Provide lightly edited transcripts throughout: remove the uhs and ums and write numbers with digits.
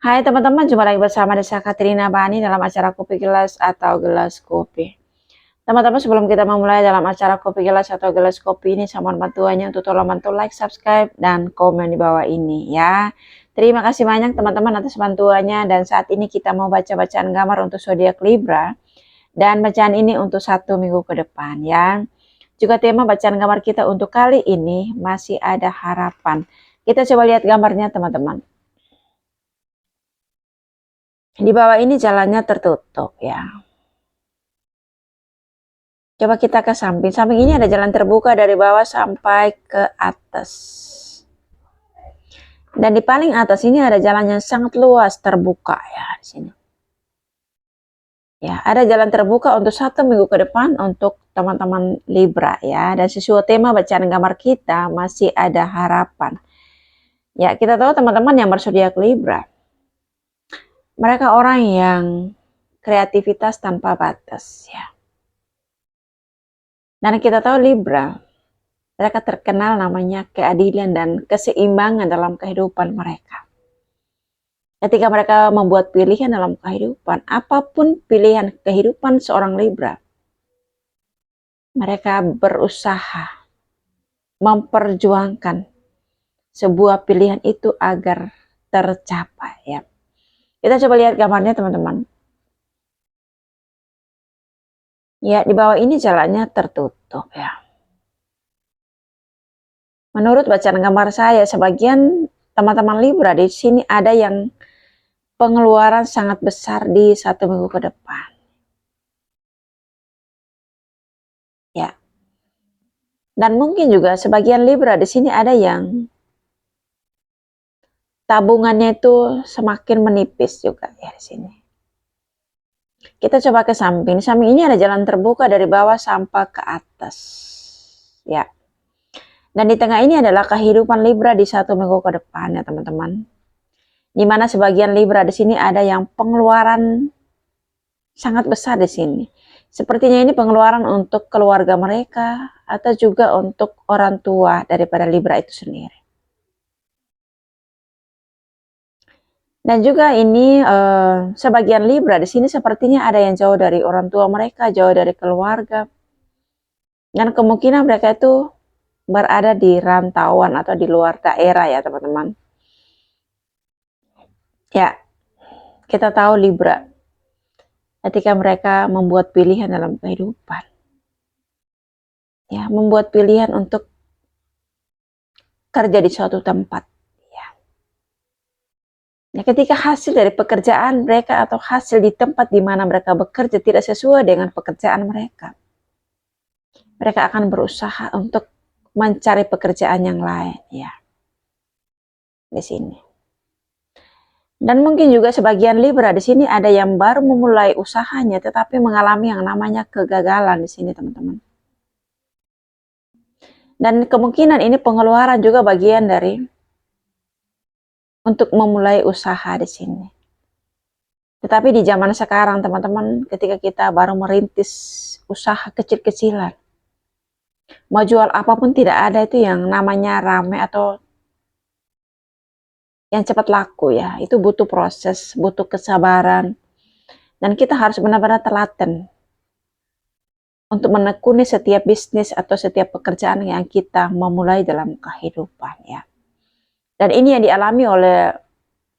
Hai teman-teman, jumpa lagi bersama Desa Katrina Bani dalam acara Kopi Gelas atau Gelas Kopi. Teman-teman, sebelum kita memulai dalam acara Kopi Gelas atau Gelas Kopi ini, saya mohon bantuannya untuk tolong bantu like, subscribe, dan komen di bawah ini ya. Terima kasih banyak teman-teman atas bantuannya, dan saat ini kita mau baca bacaan gambar untuk zodiak Libra, dan bacaan ini untuk 1 minggu ke depan ya. Juga tema bacaan gambar kita untuk kali ini masih ada harapan. Kita coba lihat gambarnya teman-teman. Di bawah ini jalannya tertutup ya. Coba kita ke samping. Samping ini ada jalan terbuka dari bawah sampai ke atas. Dan di paling atas ini ada jalan yang sangat luas terbuka ya di sini. Ya, ada jalan terbuka untuk 1 minggu ke depan untuk teman-teman Libra ya. Dan sesuai tema bacaan gambar kita masih ada harapan. Ya, kita tahu teman-teman yang berzodiak Libra, mereka orang yang kreativitas tanpa batas ya. Dan kita tahu Libra, mereka terkenal namanya keadilan dan keseimbangan dalam kehidupan mereka. Ketika mereka membuat pilihan dalam kehidupan, apapun pilihan kehidupan seorang Libra, mereka berusaha memperjuangkan sebuah pilihan itu agar tercapai ya. Kita coba lihat gambarnya teman-teman. Ya, di bawah ini jalannya tertutup ya. Menurut bacaan gambar saya, sebagian teman-teman Libra di sini ada yang pengeluaran sangat besar di 1 minggu ke depan. Ya. Dan mungkin juga sebagian Libra di sini ada yang tabungannya itu semakin menipis juga ya di sini. Kita coba ke samping. Samping ini ada jalan terbuka dari bawah sampai ke atas. Ya. Dan di tengah ini adalah kehidupan Libra di 1 minggu ke depan ya teman-teman. Di mana sebagian Libra di sini ada yang pengeluaran sangat besar di sini. Sepertinya ini pengeluaran untuk keluarga mereka atau juga untuk orang tua daripada Libra itu sendiri. Dan juga ini sebagian Libra di sini sepertinya ada yang jauh dari orang tua mereka, jauh dari keluarga. Dan kemungkinan mereka itu berada di rantauan atau di luar daerah ya teman-teman. Ya, kita tahu Libra ketika mereka membuat pilihan dalam kehidupan. Ya, membuat pilihan untuk kerja di suatu tempat. Ya, ketika hasil dari pekerjaan mereka atau hasil di tempat di mana mereka bekerja tidak sesuai dengan pekerjaan mereka, mereka akan berusaha untuk mencari pekerjaan yang lain ya di sini. Dan mungkin juga sebagian Libra di sini ada yang baru memulai usahanya tetapi mengalami yang namanya kegagalan di sini teman-teman. Dan kemungkinan ini pengeluaran juga bagian dari untuk memulai usaha di sini. Tetapi di zaman sekarang teman-teman, ketika kita baru merintis usaha kecil-kecilan, mau jual apapun tidak ada itu yang namanya rame atau yang cepat laku ya. Itu butuh proses, butuh kesabaran. Dan kita harus benar-benar telaten untuk menekuni setiap bisnis atau setiap pekerjaan yang kita memulai dalam kehidupan ya. Dan ini yang dialami oleh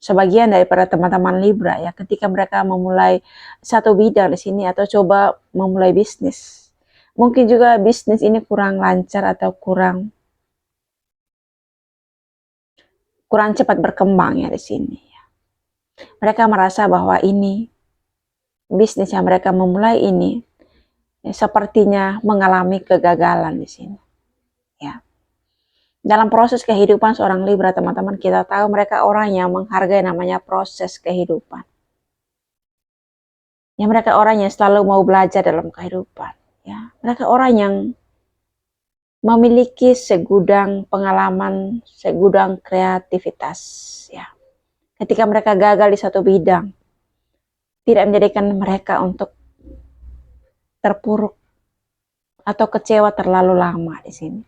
sebagian daripada teman-teman Libra ya, ketika mereka memulai satu bidang di sini atau coba memulai bisnis. Mungkin juga bisnis ini kurang lancar atau kurang cepat berkembang ya di sini. Mereka merasa bahwa ini bisnis yang mereka memulai ini ya, sepertinya mengalami kegagalan di sini. Ya. Dalam proses kehidupan seorang Libra, teman-teman, kita tahu mereka orang yang menghargai namanya proses kehidupan. Ya, mereka orang yang selalu mau belajar dalam kehidupan. Ya, mereka orang yang memiliki segudang pengalaman, segudang kreativitas. Ya, ketika mereka gagal di satu bidang, tidak menjadikan mereka untuk terpuruk atau kecewa terlalu lama di sini.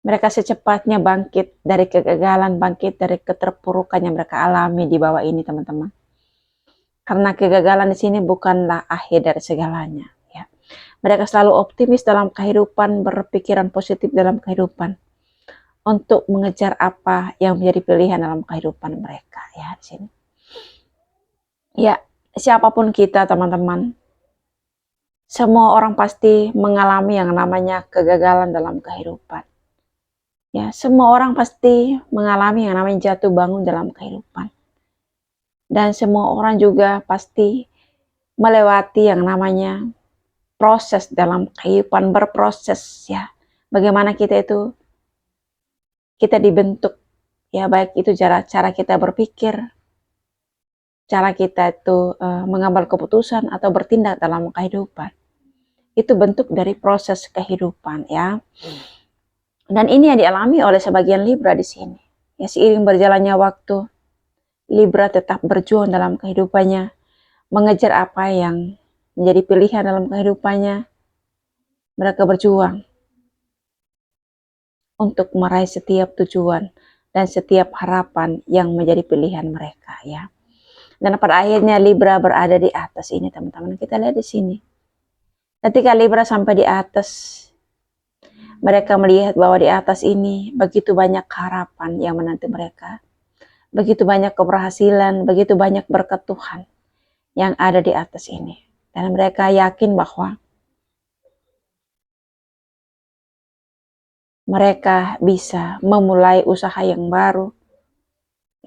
Mereka secepatnya bangkit dari kegagalan, bangkit dari keterpurukan yang mereka alami di bawah ini, teman-teman. Karena kegagalan di sini bukanlah akhir dari segalanya. Ya. Mereka selalu optimis dalam kehidupan, berpikiran positif dalam kehidupan untuk mengejar apa yang menjadi pilihan dalam kehidupan mereka. Ya, di sini. Ya, siapapun kita, teman-teman, semua orang pasti mengalami yang namanya kegagalan dalam kehidupan. Ya, semua orang pasti mengalami yang namanya jatuh bangun dalam kehidupan. Dan semua orang juga pasti melewati yang namanya proses dalam kehidupan, berproses ya. Bagaimana kita dibentuk ya, baik itu cara kita berpikir, cara kita mengambil keputusan atau bertindak dalam kehidupan. Itu bentuk dari proses kehidupan ya. Dan ini yang dialami oleh sebagian Libra di sini. Ya, seiring berjalannya waktu, Libra tetap berjuang dalam kehidupannya, mengejar apa yang menjadi pilihan dalam kehidupannya. Mereka berjuang untuk meraih setiap tujuan dan setiap harapan yang menjadi pilihan mereka ya. Dan pada akhirnya Libra berada di atas ini, teman-teman. Kita lihat di sini. Ketika Libra sampai di atas, mereka melihat bahwa di atas ini begitu banyak harapan yang menanti mereka. Begitu banyak keberhasilan, begitu banyak berkat Tuhan yang ada di atas ini. Dan mereka yakin bahwa mereka bisa memulai usaha yang baru,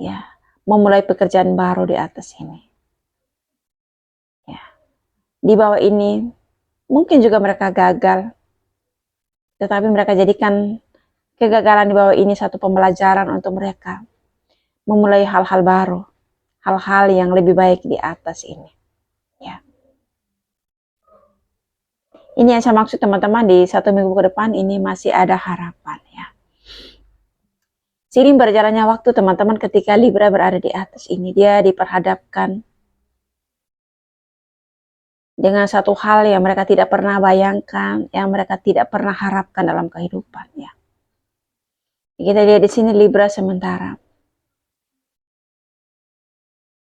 ya, memulai pekerjaan baru di atas ini. Ya. Di bawah ini, mungkin juga mereka gagal, tetapi mereka jadikan kegagalan di bawah ini satu pembelajaran untuk mereka memulai hal-hal baru, hal-hal yang lebih baik di atas ini. Ya. Ini yang saya maksud, teman-teman, di 1 minggu ke depan ini masih ada harapan ya. Seiring berjalannya waktu, teman-teman, ketika Libra berada di atas ini, dia diperhadapkan dengan satu hal yang mereka tidak pernah bayangkan, yang mereka tidak pernah harapkan dalam kehidupan ya. Kita lihat di sini Libra sementara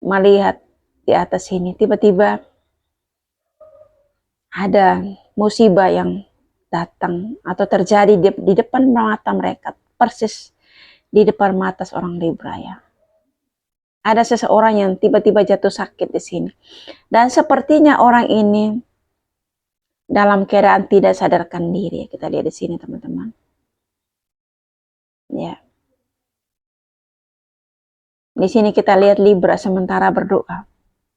melihat di atas sini, tiba-tiba ada musibah yang datang atau terjadi di depan mata mereka, persis di depan mata seorang Libra ya. Ada seseorang yang tiba-tiba jatuh sakit di sini. Dan sepertinya orang ini dalam keadaan tidak sadarkan diri. Kita lihat di sini, teman-teman. Ya. Di sini kita lihat Libra sementara berdoa.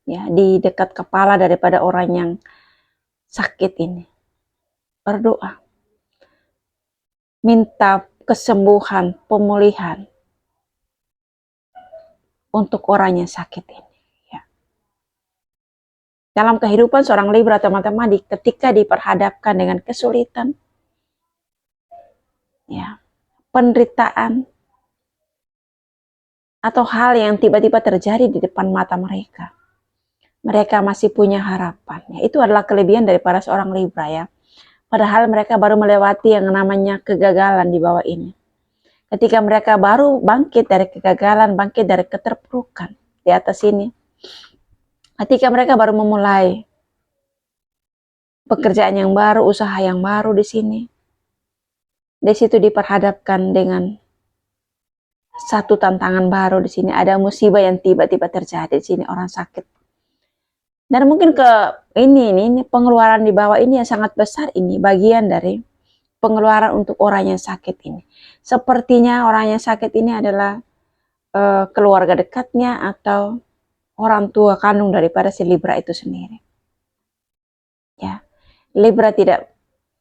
Ya, di dekat kepala daripada orang yang sakit ini. Berdoa. Minta kesembuhan, pemulihan untuk orang yang sakit ini. Ya. Dalam kehidupan seorang Libra, teman-teman, ketika diperhadapkan dengan kesulitan, ya, penderitaan, atau hal yang tiba-tiba terjadi di depan mata mereka, mereka masih punya harapan. Ya, itu adalah kelebihan daripada seorang Libra ya. Padahal mereka baru melewati yang namanya kegagalan di bawah ini. Ketika mereka baru bangkit dari kegagalan, bangkit dari keterpurukan di atas ini. Ketika mereka baru memulai pekerjaan yang baru, usaha yang baru di sini. Di situ diperhadapkan dengan satu tantangan baru di sini. Ada musibah yang tiba-tiba terjadi di sini, orang sakit. Dan mungkin ini pengeluaran di bawah ini yang sangat besar, ini bagian dari pengeluaran untuk orang yang sakit ini. Sepertinya orang yang sakit ini adalah keluarga dekatnya atau orang tua kandung daripada si Libra itu sendiri. Ya, Libra tidak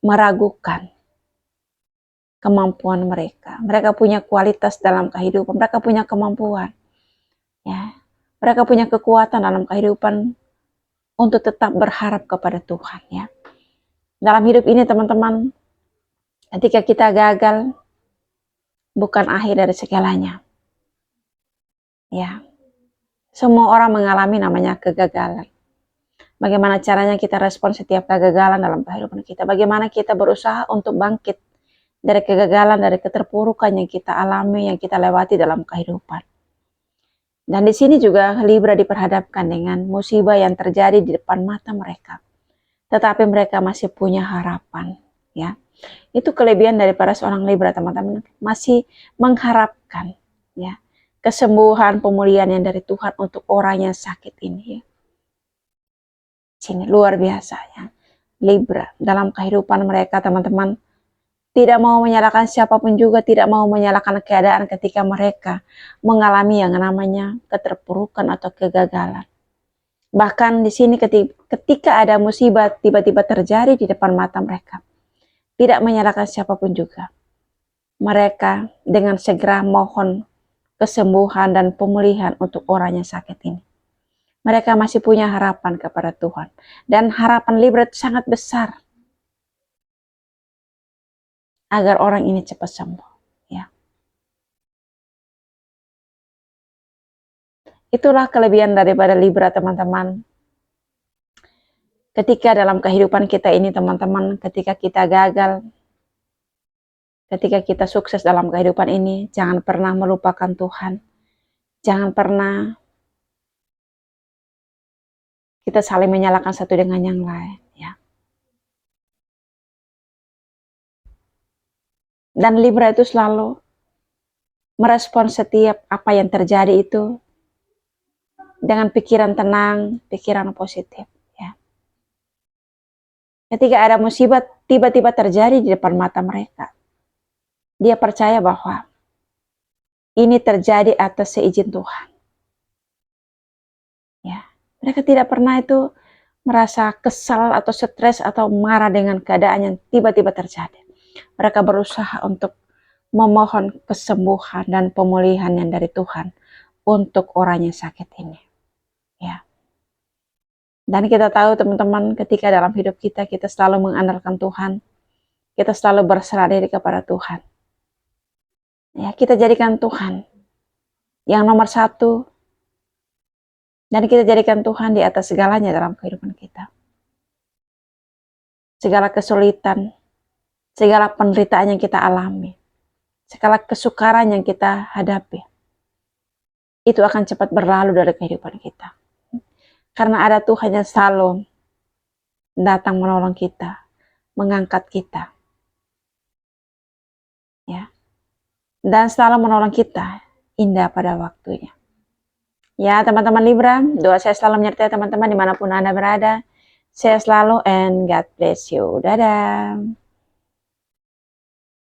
meragukan kemampuan mereka. Mereka punya kualitas dalam kehidupan, mereka punya kemampuan. Ya, mereka punya kekuatan dalam kehidupan untuk tetap berharap kepada Tuhan ya. Dalam hidup ini, teman-teman, ketika kita gagal, bukan akhir dari segalanya. Ya. Semua orang mengalami namanya kegagalan. Bagaimana caranya kita respon setiap kegagalan dalam kehidupan kita? Bagaimana kita berusaha untuk bangkit dari kegagalan, dari keterpurukan yang kita alami, yang kita lewati dalam kehidupan. Dan di sini juga Libra diperhadapkan dengan musibah yang terjadi di depan mata mereka. Tetapi mereka masih punya harapan, ya. Itu kelebihan daripada seorang Libra, teman-teman. Masih mengharapkan, ya, kesembuhan, pemulihan yang dari Tuhan untuk orang yang sakit ini, ya. Sini luar biasa, ya. Libra dalam kehidupan mereka, teman-teman, tidak mau menyalahkan siapapun juga, tidak mau menyalahkan keadaan ketika mereka mengalami yang namanya keterpurukan atau kegagalan. Bahkan di sini ketika ada musibah tiba-tiba terjadi di depan mata mereka, tidak menyalahkan siapapun juga. Mereka dengan segera mohon kesembuhan dan pemulihan untuk orang yang sakit ini. Mereka masih punya harapan kepada Tuhan. Dan harapan Libra itu sangat besar agar orang ini cepat sembuh, ya. Itulah kelebihan daripada Libra, teman-teman. Ketika dalam kehidupan kita ini, teman-teman, ketika kita gagal, ketika kita sukses dalam kehidupan ini, jangan pernah melupakan Tuhan. Jangan pernah kita saling menyalahkan satu dengan yang lain, ya. Dan Libra itu selalu merespon setiap apa yang terjadi itu dengan pikiran tenang, pikiran positif, ya. Ketika ada musibah tiba-tiba terjadi di depan mata mereka, dia percaya bahwa ini terjadi atas seizin Tuhan, ya. Mereka tidak pernah itu merasa kesal atau stres atau marah dengan keadaan yang tiba-tiba terjadi. Mereka berusaha untuk memohon kesembuhan dan pemulihan yang dari Tuhan untuk orang yang sakit ini, ya. Dan kita tahu, teman-teman, ketika dalam hidup kita selalu mengandalkan Tuhan, kita selalu berserah diri kepada Tuhan, ya. Kita jadikan Tuhan yang nomor satu, dan kita jadikan Tuhan di atas segalanya dalam kehidupan kita. Segala kesulitan, segala penderitaan yang kita alami, segala kesukaran yang kita hadapi, itu akan cepat berlalu dari kehidupan kita. Karena ada Tuhan yang selalu datang menolong kita, mengangkat kita, ya. Dan selalu menolong kita indah pada waktunya. Ya, teman-teman Libra, doa saya selalu menyertai teman-teman dimanapun Anda berada. Saya selalu, and God bless you. Dadah.